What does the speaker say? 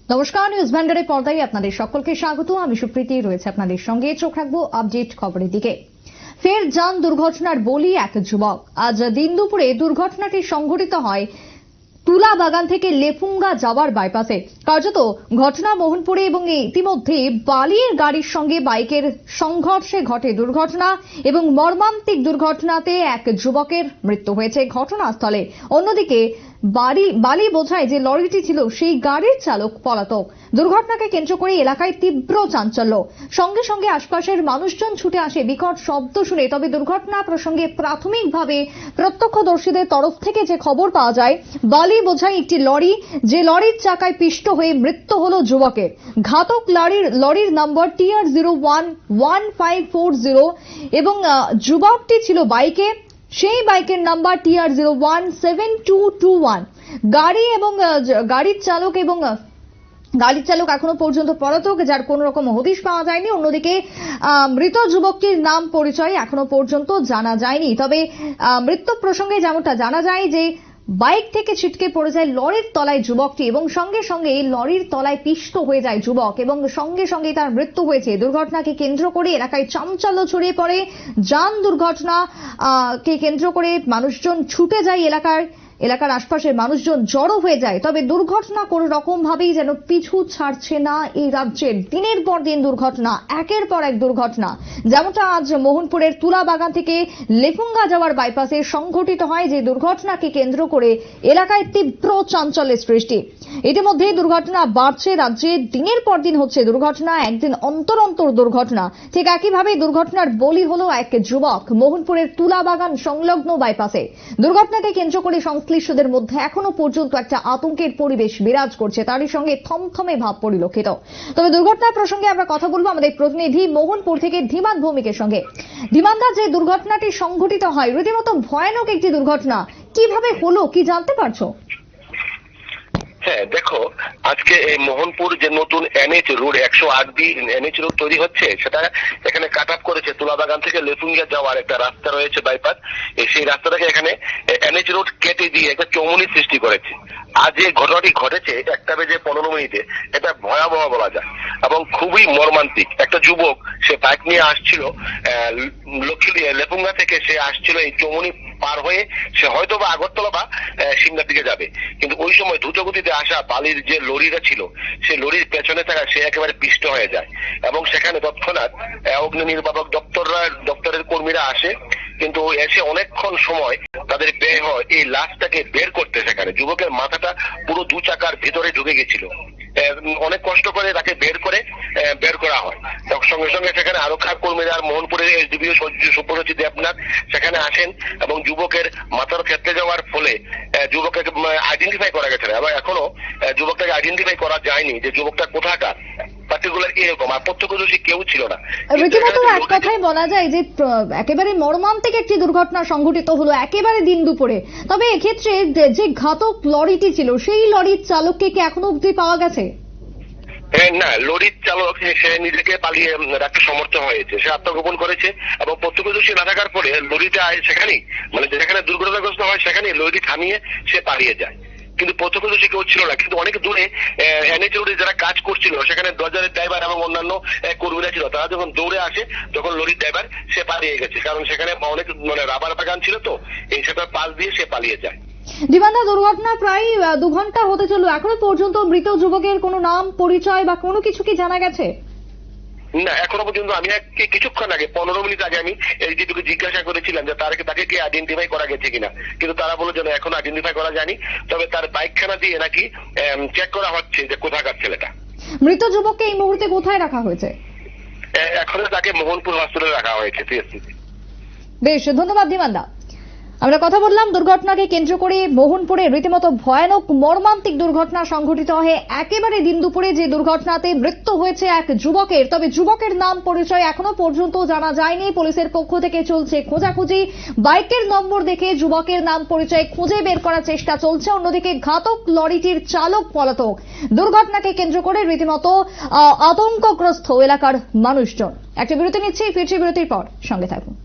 নমস্কার, নিউজ ভান্ডারের পর্দায় আপনাদের সকলকে স্বাগত। আমি সুপ্রীতি রয়েছে আপনাদের সঙ্গে। চোখ রাখবো আপডেট খবরের দিকে। ফের যান দুর্ঘটনার বলি এক যুবক। আজ দিন দুপুরে দুর্ঘটনাটি সংঘটিত হয় তুলা বাগান থেকে লেফুঙ্গা যাওয়ার বাইপাসে। কার্যত ঘটনা মোহনপুরে এবং ইতিমধ্যে বালির গাড়ির সঙ্গে বাইকের সংঘর্ষে ঘটে দুর্ঘটনা এবং মর্মান্তিক দুর্ঘটনাতে এক যুবকের মৃত্যু হয়েছে ঘটনাস্থলে। অন্যদিকে বালি বোঝায় যে লরিটি ছিল সেই গাড়ির চালক পলাতক। দুর্ঘটনাকে কেন্দ্র করে এলাকায় তীব্র চাঞ্চল্য। সঙ্গে সঙ্গে আশপাশের মানুষজন ছুটে আসে বিকট শব্দ শুনে। তবে দুর্ঘটনা প্রসঙ্গে প্রাথমিকভাবে প্রত্যক্ষদর্শীদের তরফ থেকে যে খবর পাওয়া যায়, বালি বোঝাই একটি লরি, যে লরির চাকায় পিষ্ট হয়ে মৃত্যু হলো যুবকের। ঘাতক লরির নম্বর TR011540 এবং যুবকটি ছিল বাইকে, সেই বাইকের নাম্বার TR017221। গাড়ির চালক এখনো পর্যন্ত পলাতক, যার কোন রকম হদিশ পাওয়া যায়নি। অন্যদিকে মৃত যুবকটির নাম পরিচয় এখনো পর্যন্ত জানা যায়নি। তবে মৃত্যু প্রসঙ্গে যেমনটা জানা যায় যে বাইক থেকে ছিটকে পড়ে যায় লরির তলায় যুবকটি এবং সঙ্গে সঙ্গে লরির তলায় পিষ্ট হয়ে যায় যুবক এবং সঙ্গে সঙ্গে তার মৃত্যু হয়েছে। দুর্ঘটনাকে কেন্দ্র করে এলাকায় চাঞ্চল্য ছড়িয়ে পড়ে। যান দুর্ঘটনাকে কেন্দ্র করে মানুষজন ছুটে যায়, এলাকার আশপাশের মানুষজন জড়ো হয়ে যায়। তবে দুর্ঘটনা কোন রকম ভাবেই যেন পিছু ছাড়ছে না এই রাজ্যের। দিনের পর দিন দুর্ঘটনা, একের পর এক দুর্ঘটনা। যেমনটা আজ মোহনপুরের তুলা বাগান থেকে লেফুঙ্গা যাওয়ার বাইপাসে সংঘটিত হয়, যে দুর্ঘটনাকে কেন্দ্র করে এলাকায় তীব্র চাঞ্চল্যের সৃষ্টি। ইতিমধ্যে দুর্ঘটনা বাড়ছে রাজ্যে, দিনের পর দিন হচ্ছে দুর্ঘটনা, একদিন অন্তর অন্তর দুর্ঘটনা। ঠিক একইভাবে দুর্ঘটনার বলি হলো এক যুবক মোহনপুরের তুলা বাগান সংলগ্ন বাইপাসে। দুর্ঘটনাকে কেন্দ্র করে সংশ্লিষ্টদের মধ্যে এখনো পর্যন্ত একটা আতঙ্কের পরিবেশ বিরাজ করছে, তারই সঙ্গে থমথমে ভাব পরিলক্ষিত। তবে দুর্ঘটনা প্রসঙ্গে আমরা কথা বলবো আমাদের প্রতিনিধি মোহনপুর থেকে ধীমান ভৌমিকের সঙ্গে। ধীমানদা, যে দুর্ঘটনাটি সংঘটিত হয় রীতিমতো ভয়ানক একটি দুর্ঘটনা, কিভাবে হলো কি জানতে পারছো? হ্যাঁ, দেখো, আজকে এই মোহনপুর যে নতুন NH road 108B NH road তৈরি হচ্ছে, সেটা এখানে কাট আপ করেছে। তুলাবাগান থেকে লেফুঙ্গা যাওয়ার একটা রাস্তা রয়েছে বাইপাস, সেই রাস্তাটাকে এখানে NH রোড কেটে দিয়ে একটা চৌমুনি সৃষ্টি করেছে। আজ যে ঘটনাটি ঘটেছে 1:15 এটা ভয়াবহ বলা যায় এবং খুবই মর্মান্তিক। একটা যুবক, সে বাইক নিয়ে আসছিল লেফুঙ্গা থেকে, সে আসছিল এই চৌমুনি পার হয়ে, সে হয়তো বা আগরতলা বা সিমলার দিকে যাবে, কিন্তু ওই সময় দ্রুতগতিতে আসা বালির যে লরিটা ছিল, সেই লরির পেছনে থাকা সে একেবারে পিষ্ট হয়ে যায় এবং সেখানে তৎক্ষণাৎ অগ্নি নির্বাপক দপ্তরের কর্মীরা আসে, কিন্তু এসে অনেকক্ষণ সময় তাদের ব্যয় হয় এই লাশটাকে বের করতে। সেখানে যুবকের মাথাটা পুরো দু চাকার ভিতরে ঢুকে গেছিল। অনেক কষ্ট করে তাকে বের করা হয়। সঙ্গে সঙ্গে সেখানে আরক্ষা কর্মীরা, মোহনপুরের SDPO সুব্রজিৎ দেবনাথ সেখানে আসেন এবং যুবকের মাথার ক্ষেত্রে যাওয়ার ফলে যুবককে আইডেন্টিফাই করা গেছে, এবং এখনো যুবকটাকে আইডেন্টিফাই করা যায়নি যে যুবকটা কোথাকার পার্টিকুলার এরকম। আর প্রত্যক্ষদর্শী কেউ ছিল না। রীতিমতো এক কথায় বলা যায় যে একেবারে মর্মান্তিক একটি দুর্ঘটনা সংঘটিত হলো একেবারে দিন দুপুরে। তবে এক্ষেত্রে যে ঘাতক লরিটি ছিল, সেই লরির চালককে কি এখনো অবধি পাওয়া গেছে? না, লরির চালক সে নিজেকে পালিয়ে রাখতে সমর্থ হয়েছে, সে আত্মগোপন করেছে এবং প্রত্যক্ষদর্শী না থাকার পরে লরিটা সেখানেই, মানে যেখানে দুর্ঘটনাগ্রস্ত হয় সেখানেই লরি থামিয়ে সে পালিয়ে যায়। কিন্তু প্রত্যক্ষদর্শী কেউ ছিল না। কিন্তু অনেক দূরে NH রোডে যারা কাজ করছিল, সেখানে দরজারের ড্রাইভার এবং অন্যান্য কর্মীরা ছিল, তারা যখন দৌড়ে আসে তখন লরির ড্রাইভার সে পালিয়ে গেছে, কারণ সেখানে অনেক রাবার বাগান ছিল, তো এই সেটার পাশ দিয়ে সে পালিয়ে যায়। দিবান্দা, দুর্ঘটনা প্রায় 2 ঘন্টা হতে চলল, এখনো পর্যন্ত মৃত যুবকের কোনো নাম পরিচয় বা কোনো কিছু কি জানা গেছে? না, এখনো পর্যন্ত। আমি কিছুক্ষণ আগে 15 মিনিট আগে আমি LGTকে জিজ্ঞাসা করেছিলাম যে তাকে কি আইডেন্টিফাই করা গেছে কিনা, কিন্তু তারা বলে যে এখনো আইডেন্টিফাই করা যায়নি। তবে তার বাইকখানা দিয়ে নাকি চেক করা হচ্ছে যে কোথাকার ছেলেটা। মৃত যুবককে এই মুহূর্তে কোথায় রাখা হয়েছে? এখন তাকে মোহনপুর হসপিটালে রাখা হয়েছে। বেশ, ধন্যবাদ দিবান্দা। আমরা কথা বললাম দুর্ঘটনাকে কেন্দ্র করে মোহনপুরে রীতিমতো ভয়ানক মর্মান্তিক দুর্ঘটনা সংঘটিত হয় একেবারে দিন দুপুরে, যে দুর্ঘটনাতে মৃত্যু হয়েছে এক যুবকের। তবে যুবকের নাম পরিচয় এখনো পর্যন্ত জানা যায়নি। পুলিশের পক্ষ থেকে চলছে খোঁজাখুঁজি। বাইকের নম্বর দেখে যুবকের নাম পরিচয় খুঁজে বের করার চেষ্টা চলছে। অন্যদিকে ঘাতক লরিটির চালক পলাতক। দুর্ঘটনাকে কেন্দ্র করে রীতিমতো আতঙ্কগ্রস্ত এলাকার মানুষজন। একটা বিরতি নিচ্ছে, ফিরছে বিরতির পর, সঙ্গে থাকুন।